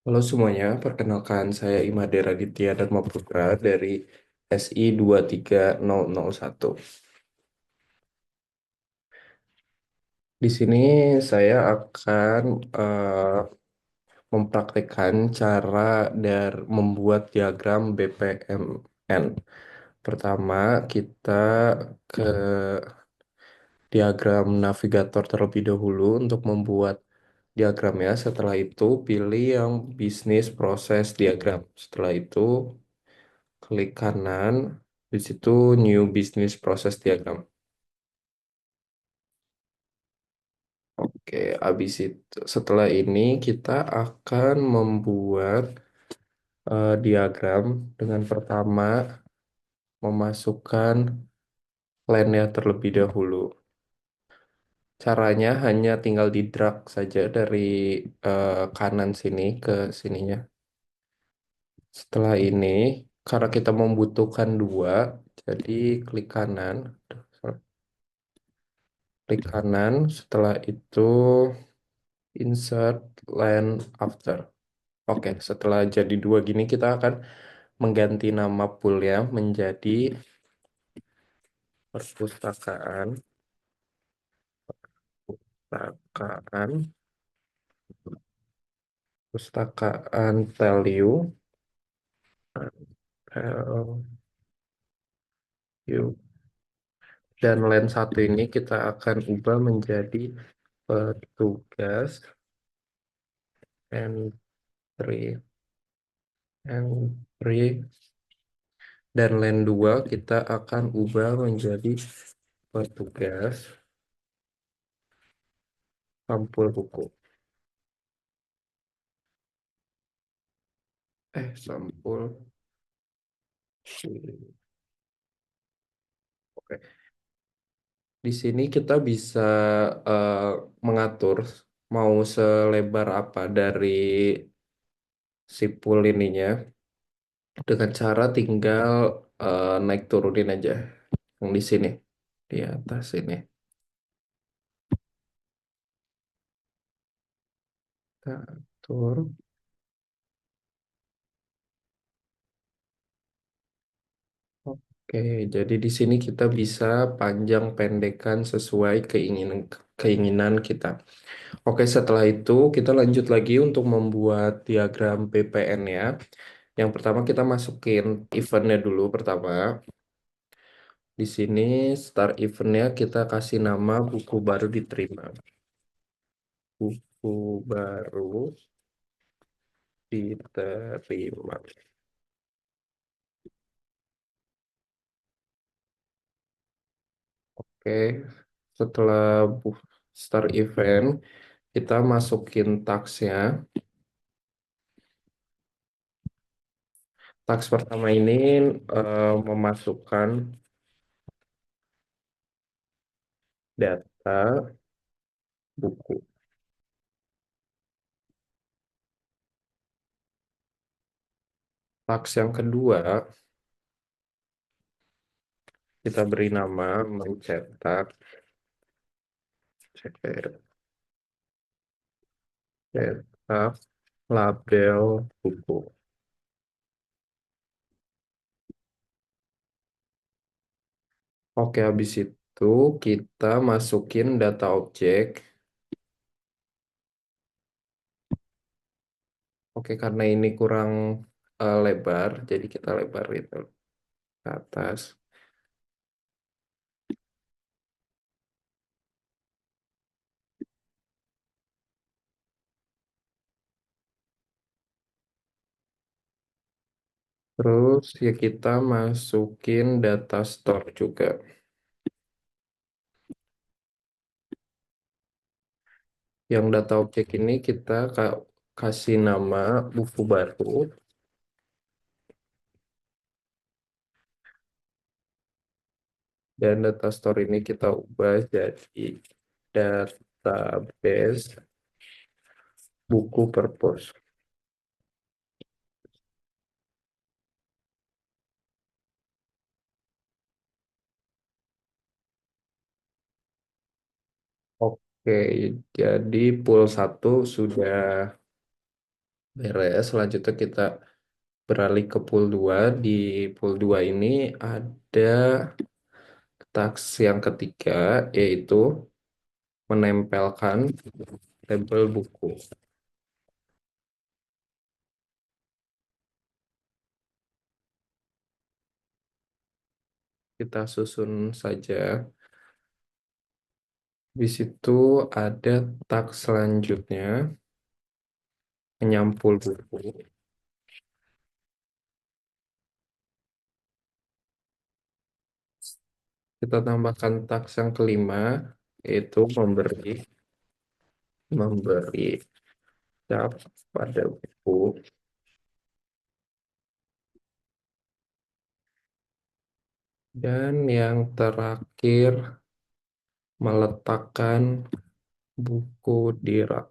Halo semuanya, perkenalkan saya Imade Raditya Dharma Putra dari SI 23001. Di sini saya akan mempraktikkan cara membuat diagram BPMN. Pertama, kita ke diagram navigator terlebih dahulu untuk membuat diagramnya. Setelah itu, pilih yang bisnis proses diagram. Setelah itu, klik kanan, di situ New Business Process Diagram. Oke, habis itu setelah ini kita akan membuat diagram dengan pertama memasukkan line-nya terlebih dahulu. Caranya hanya tinggal di drag saja dari kanan sini ke sininya. Setelah ini, karena kita membutuhkan dua, jadi klik kanan, setelah itu insert line after. Oke, setelah jadi dua gini kita akan mengganti nama poolnya menjadi perpustakaan, perpustakaan, perpustakaan value, value. Dan line satu ini kita akan ubah menjadi petugas entry, entry. Dan line 2 kita akan ubah menjadi petugas sampul buku. Sampul. Oke. Di sini kita bisa eh, mengatur mau selebar apa dari si pool ininya dengan cara tinggal naik turunin aja yang di sini di atas ini. Kita atur. Oke, jadi di sini kita bisa panjang pendekkan sesuai keinginan keinginan kita. Oke, setelah itu kita lanjut lagi untuk membuat diagram BPN ya. Yang pertama kita masukin eventnya dulu pertama. Di sini start eventnya kita kasih nama buku baru diterima. Buku baru diterima. Oke, setelah start event, kita masukin tagsnya. Tags pertama ini memasukkan data buku. Tags yang kedua, kita beri nama mencetak, cetak label buku. Oke, habis itu kita masukin data objek. Oke, karena ini kurang lebar, jadi kita lebar itu ke atas. Terus ya kita masukin data store juga. Yang data objek ini kita kasih nama buku baru dan data store ini kita ubah jadi database buku purpose. Oke, jadi pool satu sudah Beres, selanjutnya kita beralih ke pool 2. Di pool 2 ini ada task yang ketiga, yaitu menempelkan label buku. Kita susun saja. Di situ ada task selanjutnya, menyampul buku. Kita tambahkan task yang kelima, yaitu memberi cap pada buku. Dan yang terakhir, meletakkan buku di rak.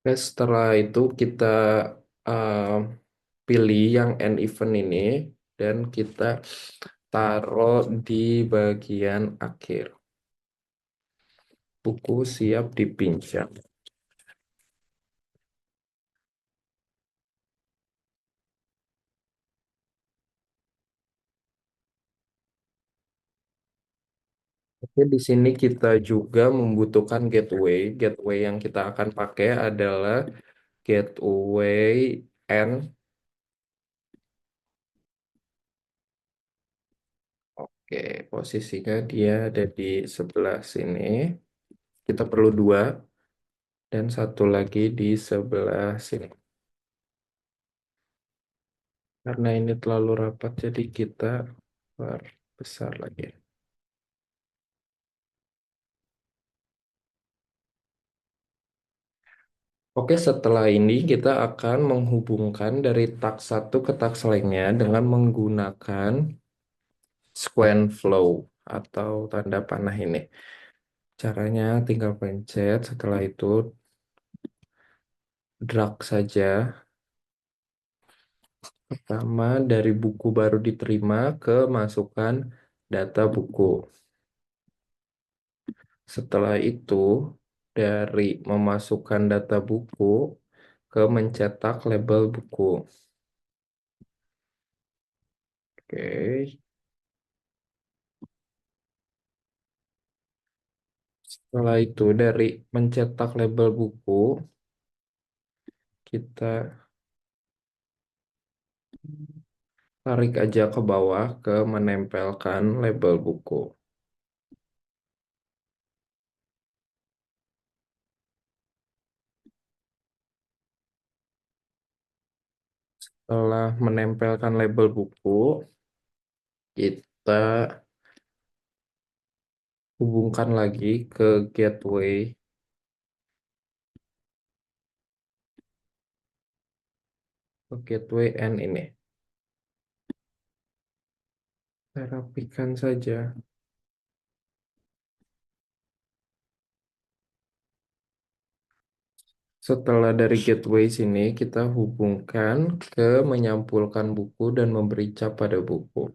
Oke, setelah itu kita uh, pilih yang end event ini dan kita taruh di bagian akhir. Buku siap dipinjam. Oke, di sini kita juga membutuhkan gateway. Gateway yang kita akan pakai adalah gateway N. Oke, posisinya dia ada di sebelah sini. Kita perlu dua dan satu lagi di sebelah sini. Karena ini terlalu rapat, jadi kita besar lagi. Oke, setelah ini kita akan menghubungkan dari tak satu ke tak lainnya dengan menggunakan square flow atau tanda panah ini. Caranya tinggal pencet, setelah itu drag saja. Pertama dari buku baru diterima ke masukkan data buku. Setelah itu dari memasukkan data buku ke mencetak label buku. Oke. Setelah itu dari mencetak label buku, kita tarik aja ke bawah ke menempelkan label buku. Setelah menempelkan label buku, kita hubungkan lagi ke gateway, N ini. Kita rapikan saja. Setelah dari gateway sini, kita hubungkan ke menyampulkan buku dan memberi cap pada buku.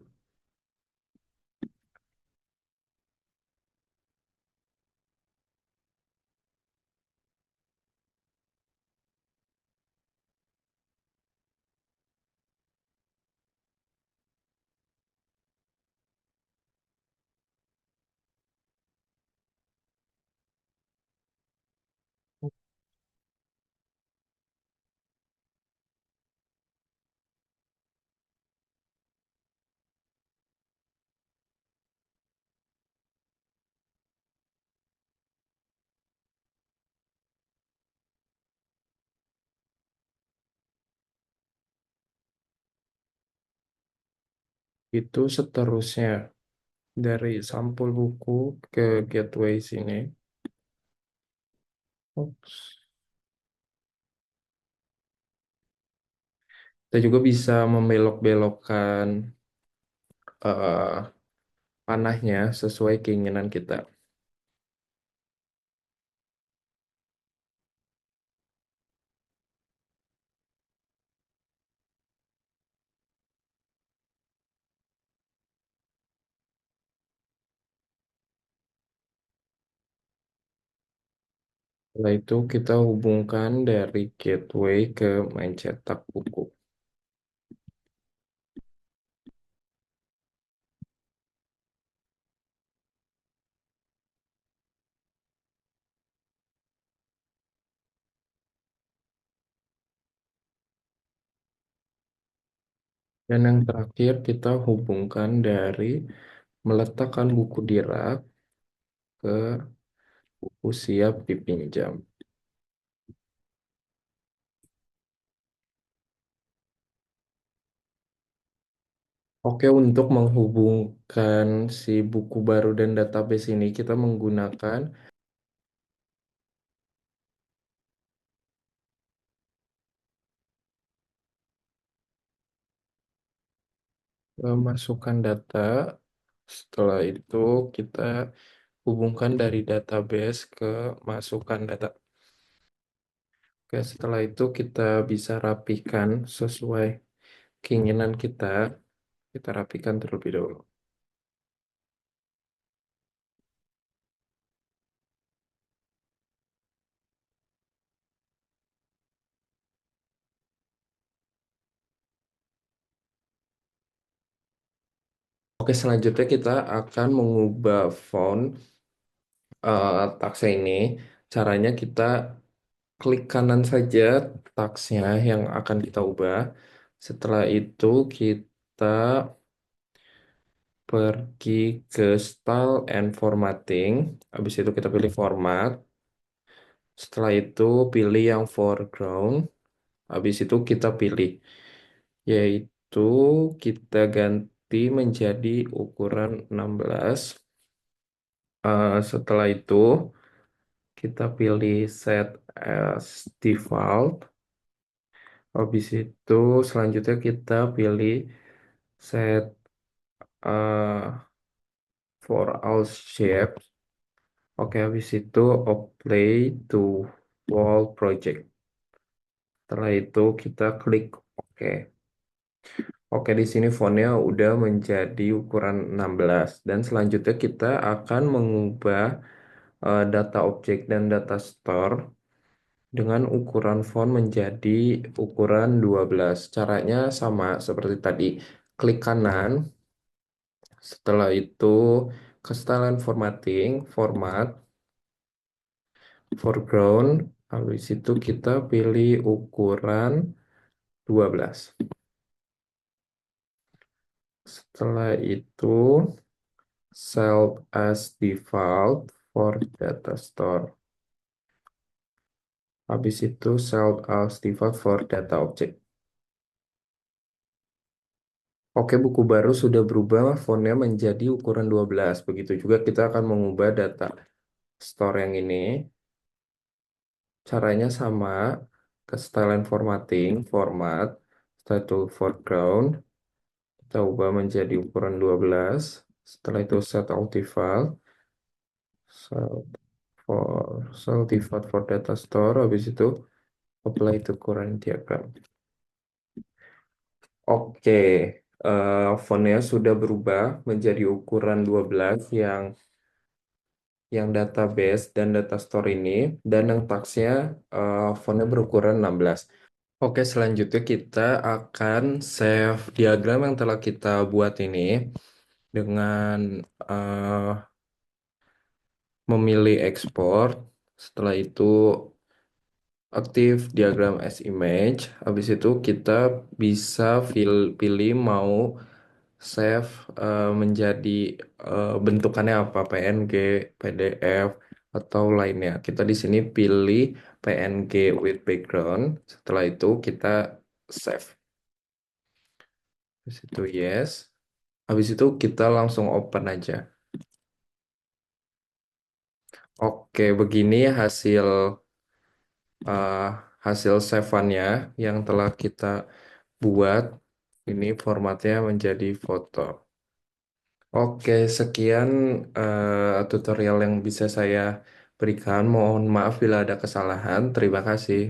Itu seterusnya dari sampul buku ke gateway sini. Ups. Kita juga bisa membelok-belokkan eh, panahnya sesuai keinginan kita. Setelah itu kita hubungkan dari gateway ke main cetak buku. Dan yang terakhir kita hubungkan dari meletakkan buku di rak ke buku siap dipinjam. Oke, untuk menghubungkan si buku baru dan database ini kita menggunakan masukkan data. Setelah itu kita hubungkan dari database ke masukkan data. Oke, setelah itu kita bisa rapikan sesuai keinginan kita. Kita rapikan terlebih dahulu. Oke, selanjutnya kita akan mengubah font taksnya ini. Caranya kita klik kanan saja taksnya yang akan kita ubah. Setelah itu kita pergi ke Style and Formatting. Habis itu kita pilih Format. Setelah itu pilih yang foreground. Habis itu kita pilih, yaitu kita ganti menjadi ukuran 16. Setelah itu kita pilih Set as Default. Habis itu selanjutnya kita pilih Set for all shapes. Oke, habis itu Apply to Wall Project. Setelah itu kita klik OK. Oke, di sini fontnya udah menjadi ukuran 16 dan selanjutnya kita akan mengubah data objek dan data store dengan ukuran font menjadi ukuran 12. Caranya sama seperti tadi. Klik kanan, setelah itu ke style and formatting, format, foreground, habis itu kita pilih ukuran 12. Setelah itu save as default for data store. Habis itu save as default for data object. Oke, buku baru sudah berubah fontnya menjadi ukuran 12. Begitu juga kita akan mengubah data store yang ini. Caranya sama, ke style and formatting, format, setelah itu foreground, kita ubah menjadi ukuran 12. Setelah itu set all default, set set default for data store, habis itu apply to current diagram. Oke, fontnya sudah berubah menjadi ukuran 12 yang database dan data store ini, dan yang tagsnya fontnya berukuran 16. Oke, selanjutnya kita akan save diagram yang telah kita buat ini dengan eh, memilih export. Setelah itu aktif diagram as image. Habis itu kita bisa pilih mau save menjadi bentukannya apa, PNG, PDF, atau lainnya. Kita di sini pilih PNG with background. Setelah itu kita save. Habis itu yes. Habis itu kita langsung open aja. Oke, begini uh, hasil save-annya yang telah kita buat. Ini formatnya menjadi foto. Oke, sekian tutorial yang bisa saya berikan. Mohon maaf bila ada kesalahan. Terima kasih.